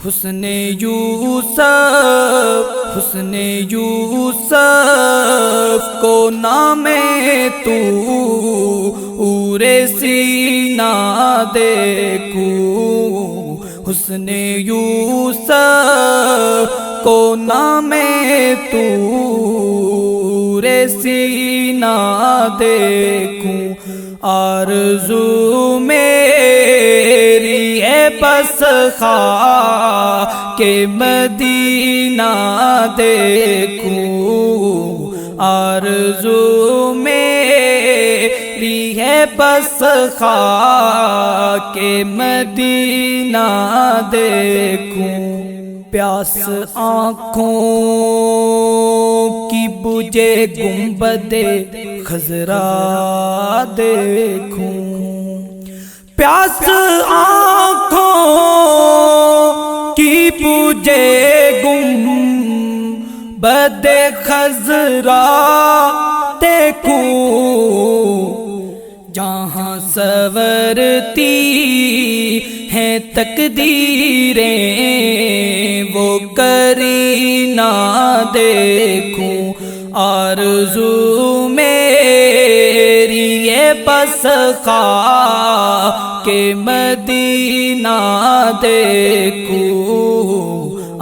حسن یوسف حسن یوسف کو نام تو اورے سینہ دیکھوں حسن یوسف کو نام تو اورے سینہ دیکھوں آرزو میری ہے بس خاک مدینہ دیکھوں آرزو میری ہے بس خاک مدینہ دیکھوں پیاس آنکھوں کی بجھے گنبد خضرا دیکھوں پیاس آنکھوں کی بجھے گنبد خضرا دیکھوں جہاں سورتی ہیں تقدیریں وہ کرینہ دیکھوں آرزو میری ہے بس خاک مدینہ دیکھوں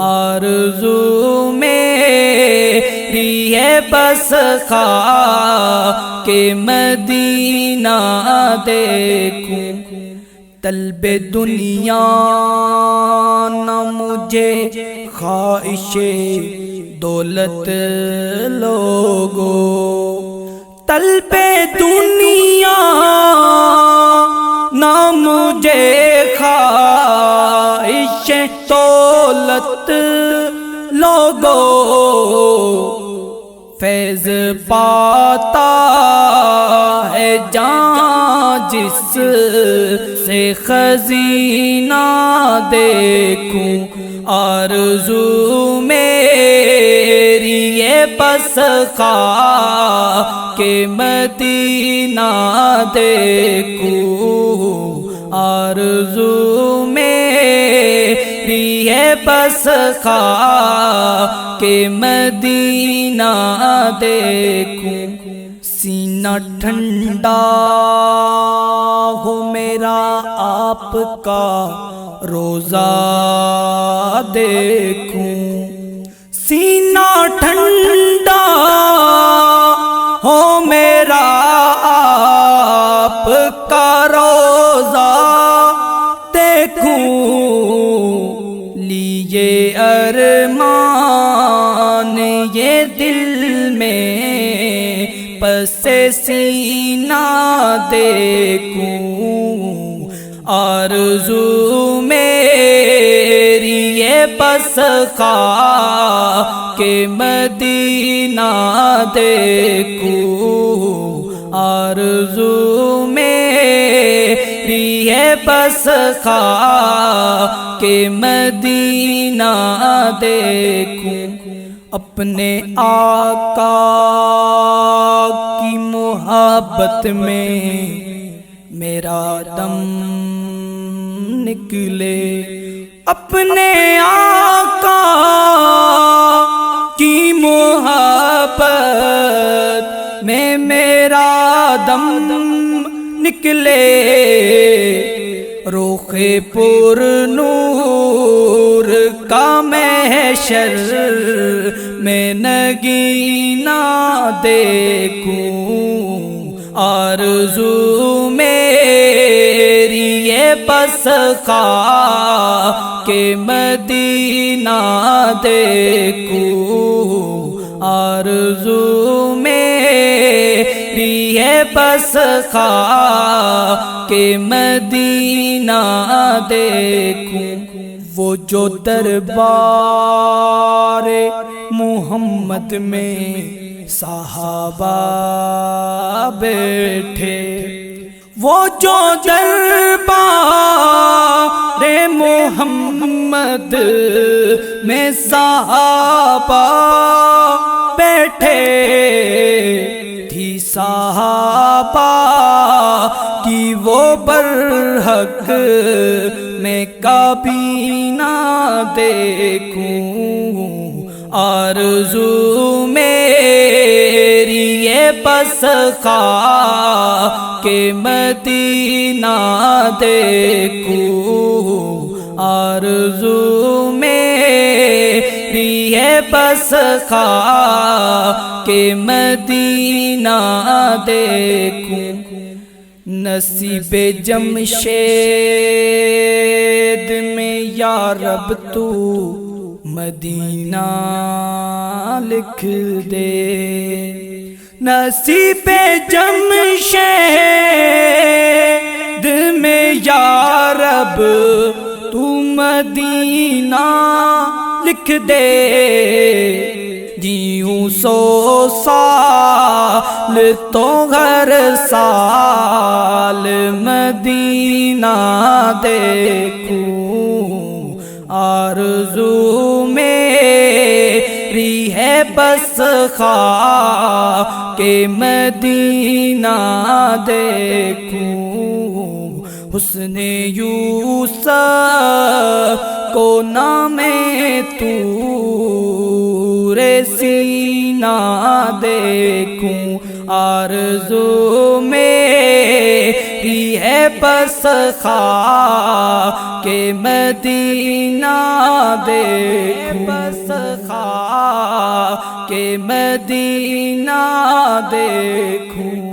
آرزو میری ہے بس خاک مدینہ دیکھوں طلب دنیا نہ مجھے خواہش دولت لوگو طلب دنیا نہ مجھے خواہش دولت لوگو فیض پاتا ہے جہاں جس سے خزینہ دیکھوں آرزو میری ہے بس خاک مدینہ دیکھوں آرزو میری ہے بس خاک مدینہ دیکھوں سینہ ٹھنڈا ہو میرا آپ کا روزہ دیکھوں سینہ ٹھنڈا ہو میرا آپ کا روزہ دیکھوں لیے ارمان یہ دل میں پس سینہ دیکھوں آرزو میری ہے بس خاک مدینہ دیکھوں آرزو میری ہے بس خاک مدینہ دیکھوں اپنے آقا کی محبت میں میرا دم نکلے اپنے آقا کی محبت میں میرا دم نکلے رخ پر نور کا محشر میں نگینہ دیکھوں آرزو میری ہے بس خاک مدینہ دیکھوں آرزو میری ہے بس خاک مدینہ دیکھوں وہ جو دربار محمد میں صحابہ بیٹھے وہ جو دربار محمد میں صحابہ بیٹھے تھی صحابہ کی وہ برحق میں کبھی نہ دیکھوں، آرزو میری یہ بس خاک مدینہ دیکھوں، آرزو میری ہے بس خاک مدینہ دیکھوں۔ نصیب جمشید میں یا رب تو مدینہ لکھ دے، نصیب جمشید میں یا رب تو مدینہ لکھ دے، جیوں 100 سال تو ہر سال مدینہ دیکھوں، آرزو میری ہے بس خاک مدینہ دیکھوں۔ حسن یوسف کو نام طور سینہ دیکھوں، آرزو میری ہے بس خاک مدینہ دیکھوں، بس خاک مدینہ دیکھوں۔